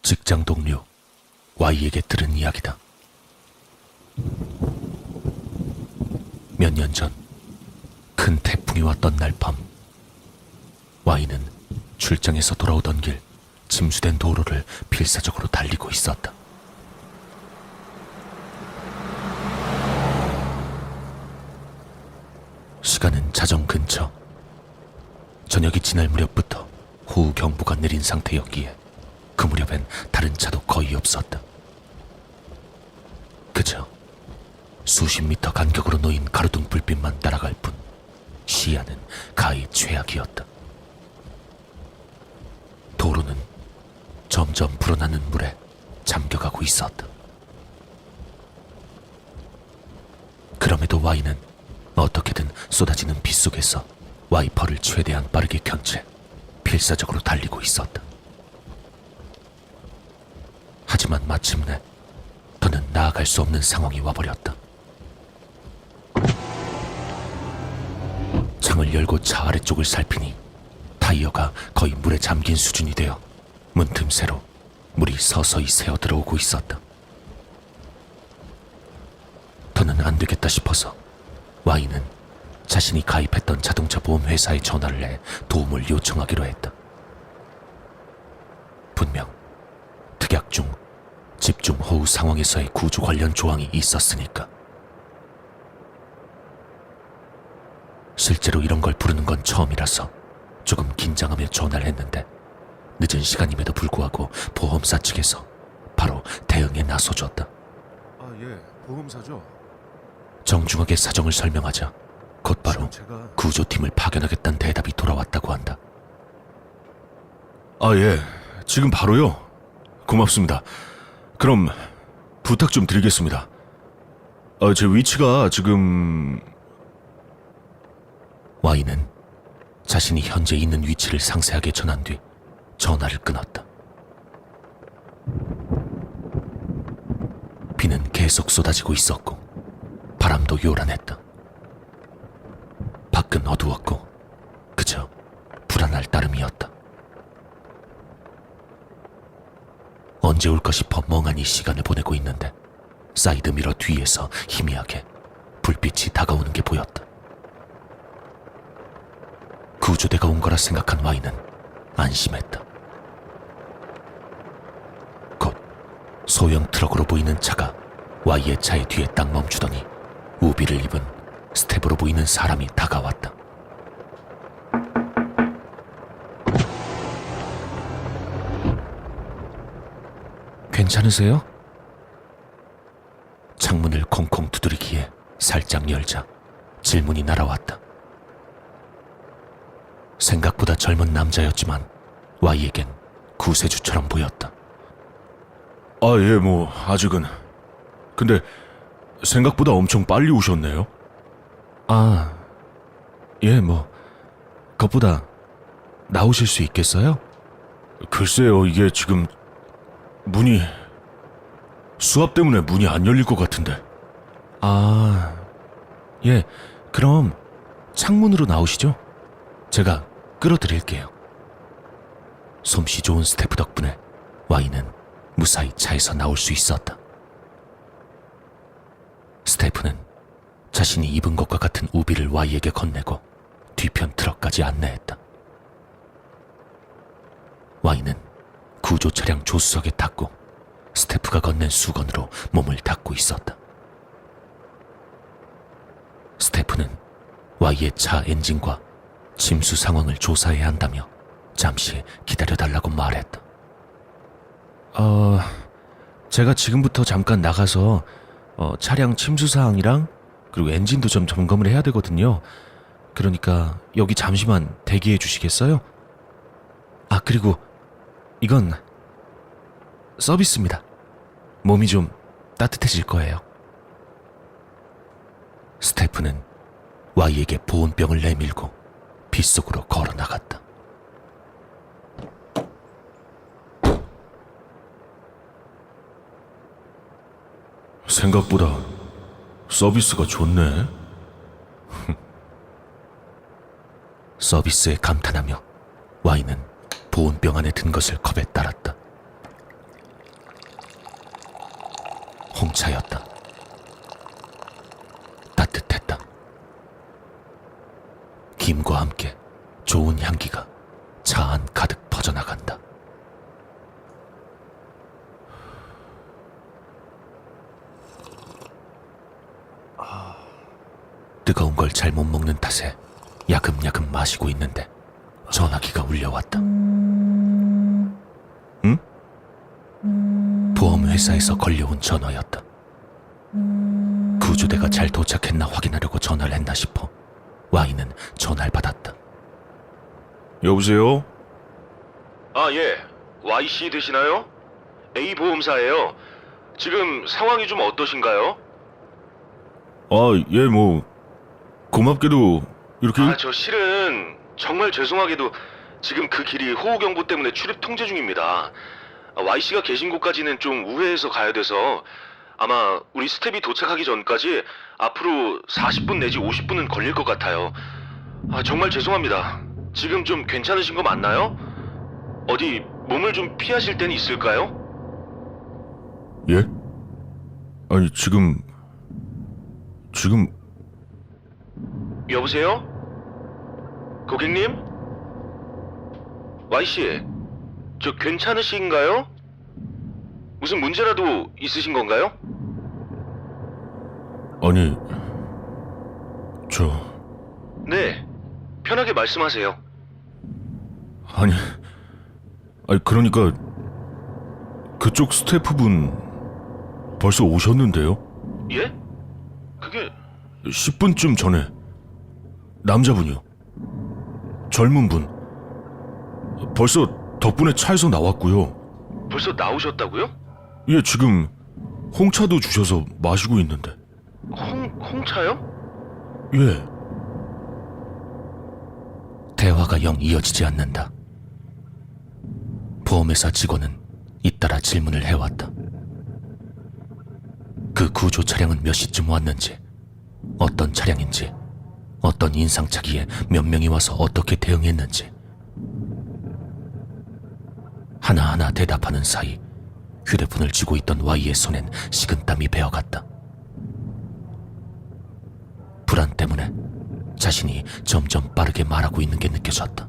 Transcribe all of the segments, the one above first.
직장 동료 Y에게 들은 이야기다. 몇 년 전 큰 태풍이 왔던 날 밤, Y는 출장에서 돌아오던 길 침수된 도로를 필사적으로 달리고 있었다. 시간은 자정 근처. 저녁이 지날 무렵부터 호우경보가 내린 상태였기에 그 무렵엔 다른 차도 거의 없었다. 그저 수십 미터 간격으로 놓인 가로등 불빛만 따라갈 뿐 시야는 가히 최악이었다. 도로는 점점 불어나는 물에 잠겨가고 있었다. 그럼에도 Y는 어떻게든 쏟아지는 빗 속에서 와이퍼를 최대한 빠르게 켠 채 필사적으로 달리고 있었다. 하지만 마침내 더는 나아갈 수 없는 상황이 와버렸다. 창을 열고 차 아래쪽을 살피니 타이어가 거의 물에 잠긴 수준이 되어 문틈새로 물이 서서히 새어 들어오고 있었다. 더는 안 되겠다 싶어서 Y는 자신이 가입했던 자동차 보험 회사에 전화를 해 도움을 요청하기로 했다. 분명 특약 중 집중 호우 상황에서의 구조 관련 조항이 있었으니까. 실제로 이런 걸 부르는 건 처음이라서 조금 긴장하며 전화를 했는데 늦은 시간임에도 불구하고 보험사 측에서 바로 대응에 나서줬다. 예, 보험사죠. 정중하게 사정을 설명하자 곧바로 구조팀을 파견하겠다는 대답이 돌아왔다고 한다. 예, 지금 바로요. 고맙습니다. 그럼 부탁 좀 드리겠습니다. 제 위치가 지금... Y는 자신이 현재 있는 위치를 상세하게 전한 뒤 전화를 끊었다. 비는 계속 쏟아지고 있었고 바람도 요란했다. 밖은 어두웠고 그저 불안할 따름이었다. 언제 올까 싶어 멍하니 시간을 보내고 있는데 사이드미러 뒤에서 희미하게 불빛이 다가오는 게 보였다. 구조대가 온 거라 생각한 Y는 안심했다. 곧 소형 트럭으로 보이는 차가 Y의 차의 뒤에 딱 멈추더니 우비를 입은 스텝으로 보이는 사람이 다가왔다. 괜찮으세요? 창문을 콩콩 두드리기에 살짝 열자 질문이 날아왔다. 생각보다 젊은 남자였지만 Y에겐 구세주처럼 보였다. 예, 아직은. 근데 생각보다 엄청 빨리 오셨네요. 예, 그것보다 나오실 수 있겠어요? 글쎄요, 이게 지금 수압 때문에 문이 안 열릴 것 같은데. 예, 그럼 창문으로 나오시죠? 제가 끌어드릴게요. 솜씨 좋은 스태프 덕분에 Y는 무사히 차에서 나올 수 있었다. 스태프는 자신이 입은 것과 같은 우비를 Y에게 건네고 뒤편 트럭까지 안내했다. Y는 구조 차량 조수석에 탔고 스태프가 건넨 수건으로 몸을 닦고 있었다. 스태프는 Y의 차 엔진과 침수 상황을 조사해야 한다며 잠시 기다려달라고 말했다. 제가 지금부터 잠깐 나가서 차량 침수 사항이랑 그리고 엔진도 좀 점검을 해야 되거든요. 그러니까 여기 잠시만 대기해 주시겠어요? 그리고 이건 서비스입니다. 몸이 좀 따뜻해질 거예요. 스태프는 Y에게 보온병을 내밀고 빗속으로 걸어 나갔다. 생각보다 서비스가 좋네. 서비스에 감탄하며 Y는 보온병 안에 든 것을 컵에 따랐다. 홍차였다. 따뜻했다. 김과 함께 좋은 향기가 차 안 가득 퍼져나간다. 뜨거운 걸 잘 못 먹는 탓에 야금야금 마시고 있는데 전화기가 울려왔다. 응? 보험회사에서 걸려온 전화였다. 구조대가 잘 도착했나 확인하려고 전화를 했나 싶어 Y는 전화를 받았다. 여보세요? 아, 예. Y씨 되시나요? A보험사예요. 지금 상황이 좀 어떠신가요? 예, 뭐 고맙게도 이렇게 저 실은 정말 죄송하게도 지금 그 길이 호우경보 때문에 출입 통제 중입니다. Y씨가 계신 곳까지는 좀 우회해서 가야 돼서 아마 우리 스텝이 도착하기 전까지 앞으로 40분 내지 50분은 걸릴 것 같아요. 정말 죄송합니다. 지금 좀 괜찮으신 거 맞나요? 어디 몸을 좀 피하실 때는 있을까요? 예? 아니 지금 여보세요? 고객님? Y씨, 저 괜찮으신가요? 무슨 문제라도 있으신 건가요? 아니 저 네, 편하게 말씀하세요. 아니 그러니까 그쪽 스태프분 벌써 오셨는데요? 예? 그게 10분쯤 전에 남자분이요. 젊은 분. 벌써 덕분에 차에서 나왔고요. 벌써 나오셨다고요? 예, 지금 홍차도 주셔서 마시고 있는데. 홍차요? 예. 대화가 영 이어지지 않는다. 보험회사 직원은 잇따라 질문을 해왔다. 그 구조 차량은 몇 시쯤 왔는지, 어떤 차량인지, 어떤 인상착의에 몇 명이 와서 어떻게 대응했는지. 하나하나 대답하는 사이 휴대폰을 쥐고 있던 Y의 손엔 식은땀이 배어갔다. 불안 때문에 자신이 점점 빠르게 말하고 있는 게 느껴졌다.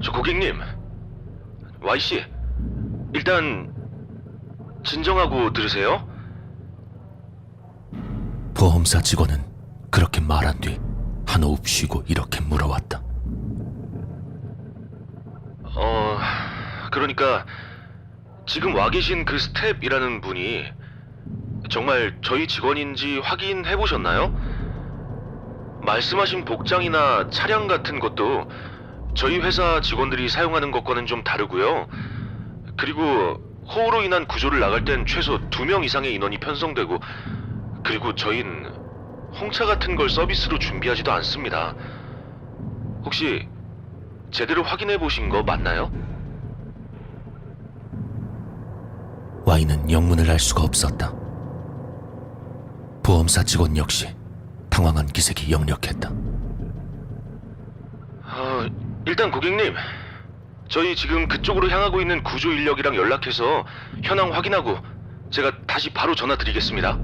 저 고객님, Y씨, 일단 진정하고 들으세요. 보험사 직원은 그렇게 말한 뒤 한호흡 쉬고 이렇게 물어왔다. 그러니까 지금 와 계신 그 스텝이라는 분이 정말 저희 직원인지 확인해 보셨나요? 말씀하신 복장이나 차량 같은 것도 저희 회사 직원들이 사용하는 것과는 좀 다르고요. 그리고 호우로 인한 구조를 나갈 땐 최소 2명 이상의 인원이 편성되고, 그리고 저희는 홍차 같은 걸 서비스로 준비하지도 않습니다. 혹시 제대로 확인해 보신 거 맞나요? Y는 영문을 알 수가 없었다. 보험사 직원 역시 당황한 기색이 역력했다. 일단 고객님, 저희 지금 그쪽으로 향하고 있는 구조 인력이랑 연락해서 현황 확인하고 제가 다시 바로 전화 드리겠습니다.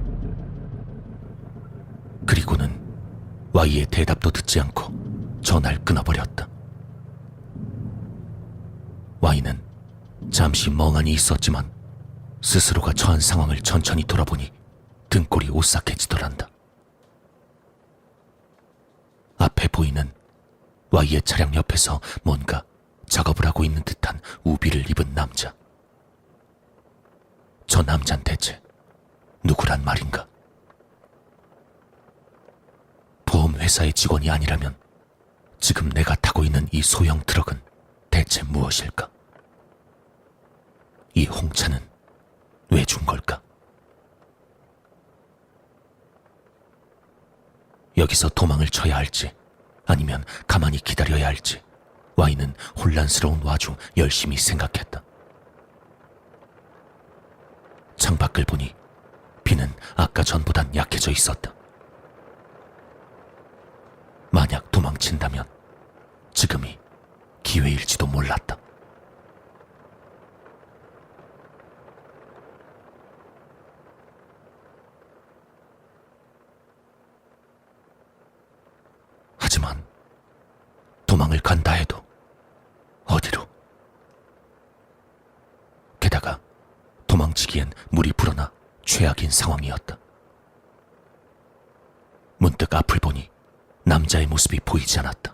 그리고는 Y의 대답도 듣지 않고 전화를 끊어버렸다. Y는 잠시 멍하니 있었지만 스스로가 처한 상황을 천천히 돌아보니 등골이 오싹해지더란다. 앞에 보이는 Y의 차량 옆에서 뭔가 작업을 하고 있는 듯한 우비를 입은 남자. 저 남잔 대체 누구란 말인가? 보험회사의 직원이 아니라면 지금 내가 타고 있는 이 소형 트럭은 대체 무엇일까? 이 홍차는 왜 준 걸까? 여기서 도망을 쳐야 할지 아니면 가만히 기다려야 할지 Y는 혼란스러운 와중 열심히 생각했다. 창밖을 보니 비는 아까 전보단 약해져 있었다. 만약 도망친다면 지금이 기회일지도 몰랐다. 도망을 간다 해도 어디로? 게다가 도망치기엔 물이 불어나 최악인 상황이었다. 문득 앞을 보니 남자의 모습이 보이지 않았다.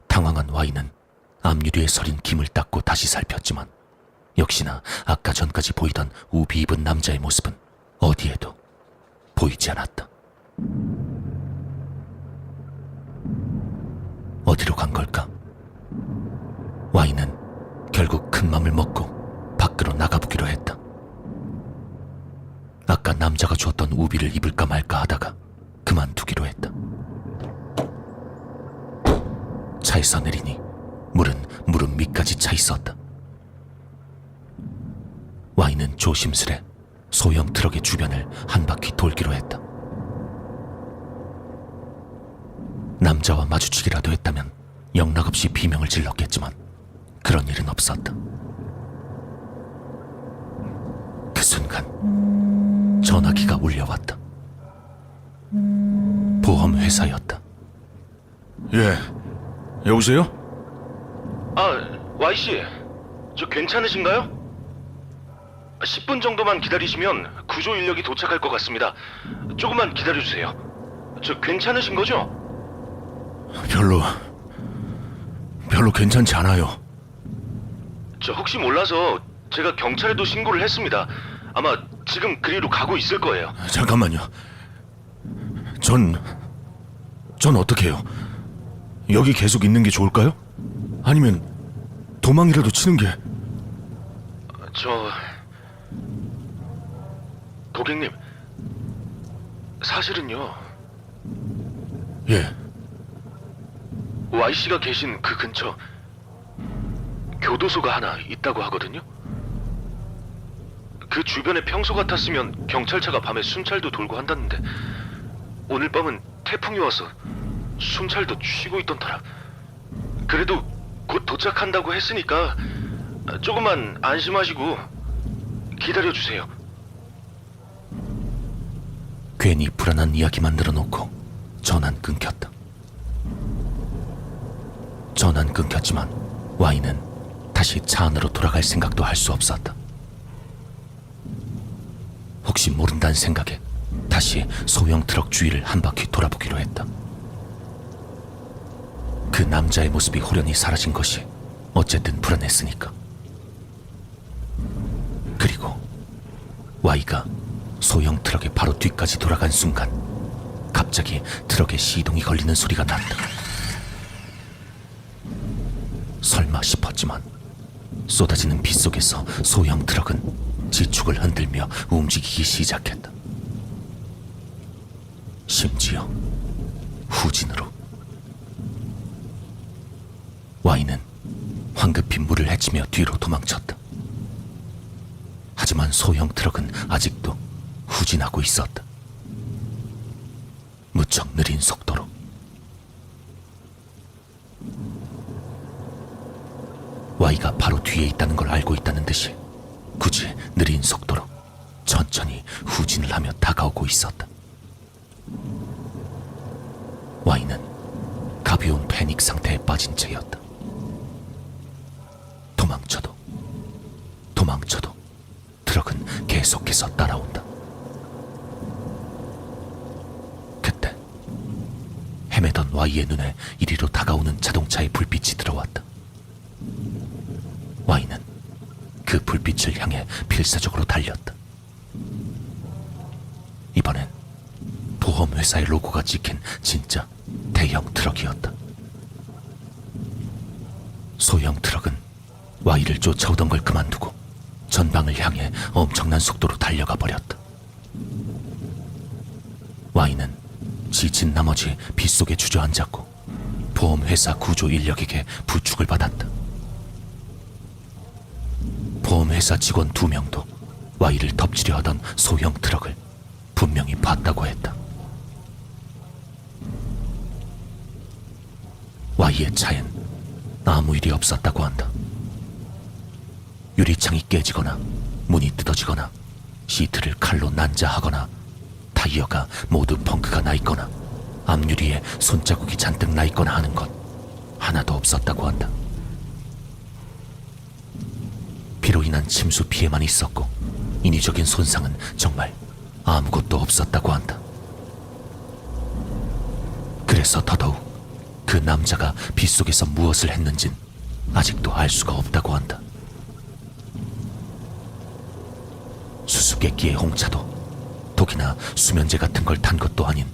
당황한 Y는 앞유리에 서린 김을 닦고 다시 살폈지만 역시나 아까 전까지 보이던 우비 입은 남자의 모습은 어디에도 보이지 않았다. 어디로 간 걸까? Y는 결국 큰 맘을 먹고 밖으로 나가보기로 했다. 아까 남자가 주었던 우비를 입을까 말까 하다가 그만두기로 했다. 차에서 내리니 물은 무릎 밑까지 차 있었다. Y는 조심스레 소형 트럭의 주변을 한 바퀴 돌기로 했다. 남자와 마주치기라도 했다면 영락없이 비명을 질렀겠지만 그런 일은 없었다. 그 순간 전화기가 울려왔다. 보험회사였다. 예, 여보세요? Y씨, 저 괜찮으신가요? 10분 정도만 기다리시면 구조 인력이 도착할 것 같습니다. 조금만 기다려주세요. 저 괜찮으신 거죠? 별로 괜찮지 않아요. 저 혹시 몰라서 제가 경찰에도 신고를 했습니다. 아마 지금 그리로 가고 있을 거예요. 잠깐만요. 전 어떻게 해요? 여기 계속 있는 게 좋을까요? 아니면 도망이라도 치는 게... 고객님, 사실은요, 예, Y씨가 계신 그 근처 교도소가 하나 있다고 하거든요. 그 주변에 평소 같았으면 경찰차가 밤에 순찰도 돌고 한다는데 오늘 밤은 태풍이 와서 순찰도 쉬고 있던 터라. 그래도 곧 도착한다고 했으니까 조금만 안심하시고 기다려주세요. 괜히 불안한 이야기만 늘어놓고 전화는 끊겼다. 전화는 끊겼지만 Y는 다시 차 안으로 돌아갈 생각도 할 수 없었다. 혹시 모른다는 생각에 다시 소형 트럭 주위를 한 바퀴 돌아보기로 했다. 그 남자의 모습이 호련히 사라진 것이 어쨌든 불안했으니까. 그리고 Y가 소형 트럭의 바로 뒤까지 돌아간 순간 갑자기 트럭에 시동이 걸리는 소리가 났다. 설마 싶었지만 쏟아지는 비 속에서 소형 트럭은 지축을 흔들며 움직이기 시작했다. 심지어 후진으로. Y는 황급히 물을 헤치며 뒤로 도망쳤다. 하지만 소형 트럭은 아직도 후진하고 있었다. 무척 느린 속도로. Y가 바로 뒤에 있다는 걸 알고 있다는 듯이 굳이 느린 속도로 천천히 후진을 하며 다가오고 있었다. Y는 가벼운 패닉 상태에 빠진 채였다. 도망쳐도 트럭은 계속해서 따라온다. 그때 헤매던 Y의 눈에 이리로 다가오는 자동차의 불빛이 들어왔다. Y는 그 불빛을 향해 필사적으로 달렸다. 이번엔 보험회사의 로고가 찍힌 진짜 대형 트럭이었다. 소형 트럭은 Y를 쫓아오던 걸 그만두고 전방을 향해 엄청난 속도로 달려가 버렸다. Y는 지친 나머지 빗속에 주저앉았고 보험회사 구조 인력에게 부축을 받았다. 보험회사 직원 2명도 Y를 덮치려 하던 소형 트럭을 분명히 봤다고 했다. Y의 차엔 아무 일이 없었다고 한다. 유리창이 깨지거나 문이 뜯어지거나 시트를 칼로 난자하거나 타이어가 모두 펑크가 나 있거나 앞유리에 손자국이 잔뜩 나 있거나 하는 것 하나도 없었다고 한다. 비로 인한 침수 피해만 있었고 인위적인 손상은 정말 아무것도 없었다고 한다. 그래서 더더욱 그 남자가 빗속에서 무엇을 했는진 아직도 알 수가 없다고 한다. 수수께끼의 홍차도 독이나 수면제 같은 걸 탄 것도 아닌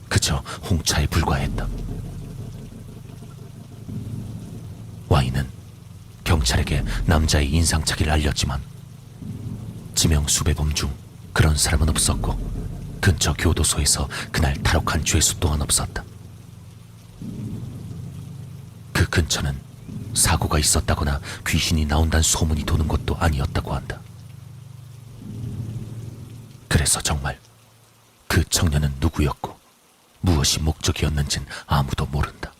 그저 홍차에 불과했다. Y는 경찰에게 남자의 인상착의를 알렸지만 지명 수배범 중 그런 사람은 없었고 근처 교도소에서 그날 탈옥한 죄수 또한 없었다. 그 근처는 사고가 있었다거나 귀신이 나온다는 소문이 도는 곳도 아니었다고 한다. 그래서 정말 그 청년은 누구였고 무엇이 목적이었는진 아무도 모른다.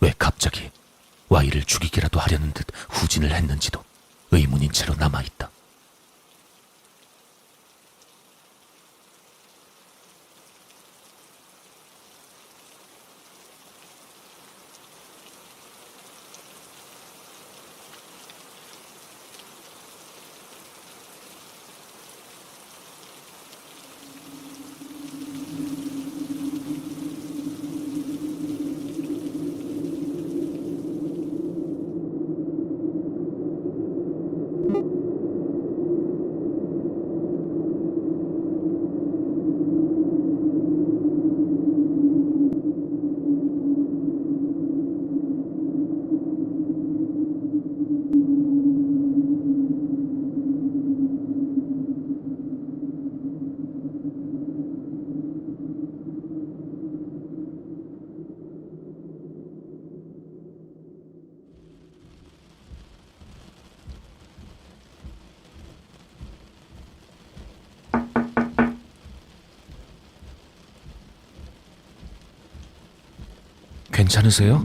왜 갑자기 Y를 죽이기라도 하려는 듯 후진을 했는지도 의문인 채로 남아있다. 괜찮으세요?